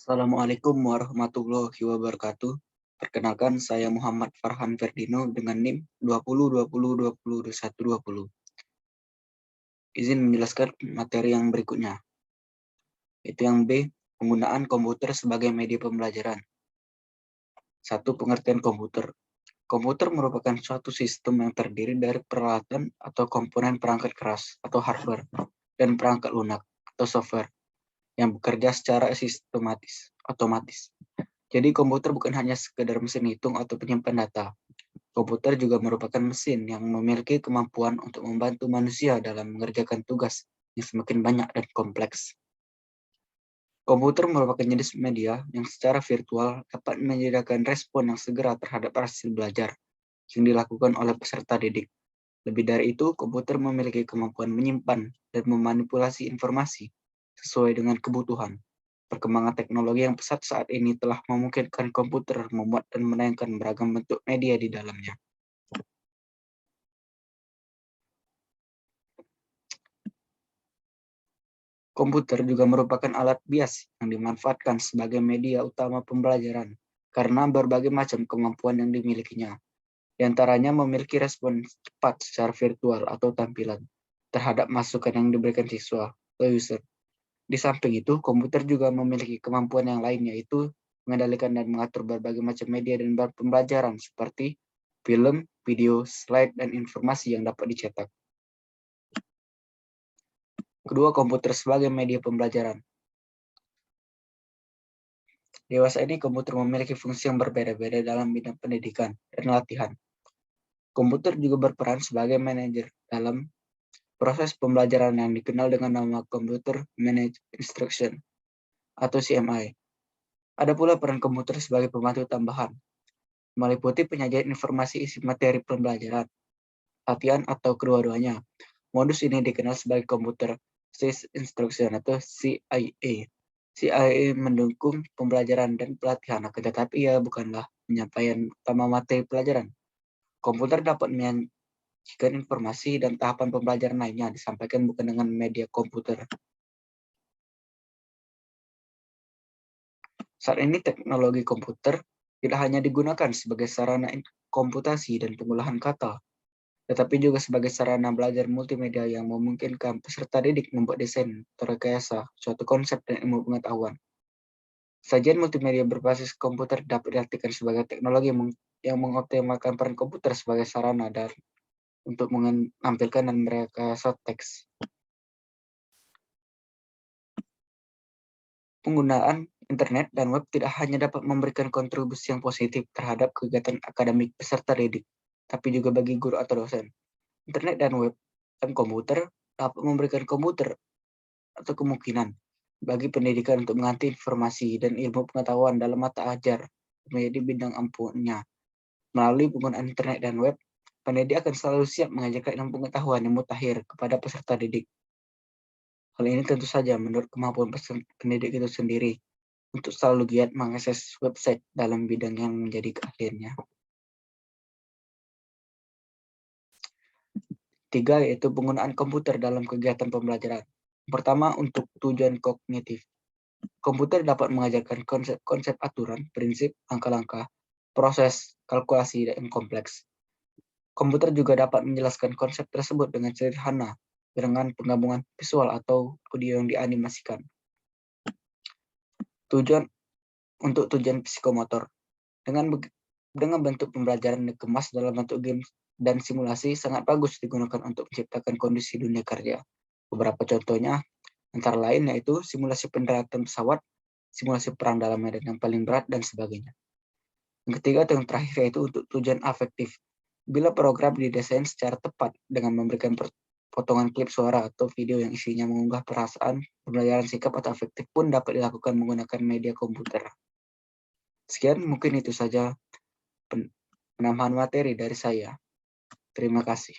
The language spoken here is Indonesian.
Assalamualaikum warahmatullahi wabarakatuh. Perkenalkan, saya Muhammad Farhan Ferdino dengan NIM 2020202120. Izin menjelaskan materi yang berikutnya. Itu yang B, penggunaan komputer sebagai media pembelajaran. 1. Pengertian komputer. Komputer merupakan suatu sistem yang terdiri dari peralatan atau komponen perangkat keras atau hardware dan perangkat lunak atau software yang bekerja secara otomatis. Jadi komputer bukan hanya sekedar mesin hitung atau penyimpan data. Komputer juga merupakan mesin yang memiliki kemampuan untuk membantu manusia dalam mengerjakan tugas yang semakin banyak dan kompleks. Komputer merupakan jenis media yang secara virtual dapat menyediakan respon yang segera terhadap hasil belajar yang dilakukan oleh peserta didik. Lebih dari itu, komputer memiliki kemampuan menyimpan dan memanipulasi informasi sesuai dengan kebutuhan. Perkembangan teknologi yang pesat saat ini telah memungkinkan komputer membuat dan menayangkan beragam bentuk media di dalamnya. Komputer juga merupakan alat bias yang dimanfaatkan sebagai media utama pembelajaran karena berbagai macam kemampuan yang dimilikinya. Di antaranya memiliki respon cepat secara virtual atau tampilan terhadap masukan yang diberikan siswa atau user. Di samping itu, komputer juga memiliki kemampuan yang lain, yaitu mengendalikan dan mengatur berbagai macam media dan pembelajaran seperti film, video, slide, dan informasi yang dapat dicetak. Kedua, komputer sebagai media pembelajaran. Dewasa ini komputer memiliki fungsi yang berbeda-beda dalam bidang pendidikan dan latihan. Komputer juga berperan sebagai manajer dalam proses pembelajaran yang dikenal dengan nama Computer Managed Instruction atau CMI. Ada pula peran komputer sebagai pembantu tambahan, meliputi penyajian informasi isi materi pembelajaran, latihan, atau kedua-duanya. Modus ini dikenal sebagai Computer Assisted Instruction atau CIA. CIA mendukung pembelajaran dan pelatihan, akan tetapi ia bukanlah penyampaian utama materi pelajaran. Komputer dapat menyajikan informasi dan tahapan pembelajaran lainnya disampaikan bukan dengan media komputer. Saat ini teknologi komputer tidak hanya digunakan sebagai sarana komputasi dan pengolahan kata, tetapi juga sebagai sarana belajar multimedia yang memungkinkan peserta didik membuat desain rekayasa suatu konsep dan ilmu pengetahuan. Sajian multimedia berbasis komputer dapat diartikan sebagai teknologi yang mengoptimalkan peran komputer sebagai sarana untuk menampilkan dan merekayasa teks. Penggunaan internet dan web tidak hanya dapat memberikan kontribusi yang positif terhadap kegiatan akademik peserta didik, tapi juga bagi guru atau dosen. Internet dan web dan komputer dapat memberikan komputer atau kemungkinan bagi pendidikan untuk menganti informasi dan ilmu pengetahuan dalam mata ajar menjadi bidang ampuhnya. Melalui penggunaan internet dan web, pendidik akan selalu siap mengajarkan ilmu pengetahuan yang mutakhir kepada peserta didik. Hal ini tentu saja menurut kemampuan pendidik itu sendiri untuk selalu giat mengakses website dalam bidang yang menjadi keahliannya. 3, yaitu penggunaan komputer dalam kegiatan pembelajaran. Pertama, untuk tujuan kognitif. Komputer dapat mengajarkan konsep-konsep aturan, prinsip, langkah-langkah, proses, kalkulasi, dan kompleks. Komputer juga dapat menjelaskan konsep tersebut dengan sederhana dengan penggabungan visual atau audio yang dianimasikan. Untuk tujuan psikomotor. Dengan bentuk pembelajaran dikemas dalam bentuk game dan simulasi sangat bagus digunakan untuk menciptakan kondisi dunia kerja. Beberapa contohnya antara lain yaitu simulasi pendaratan pesawat, simulasi perang dalam medan yang paling berat, dan sebagainya. Yang ketiga atau yang terakhir yaitu untuk tujuan afektif. Bila program didesain secara tepat dengan memberikan potongan klip suara atau video yang isinya mengunggah perasaan, pembelajaran sikap atau afektif pun dapat dilakukan menggunakan media komputer. Sekian, mungkin itu saja penambahan materi dari saya. Terima kasih.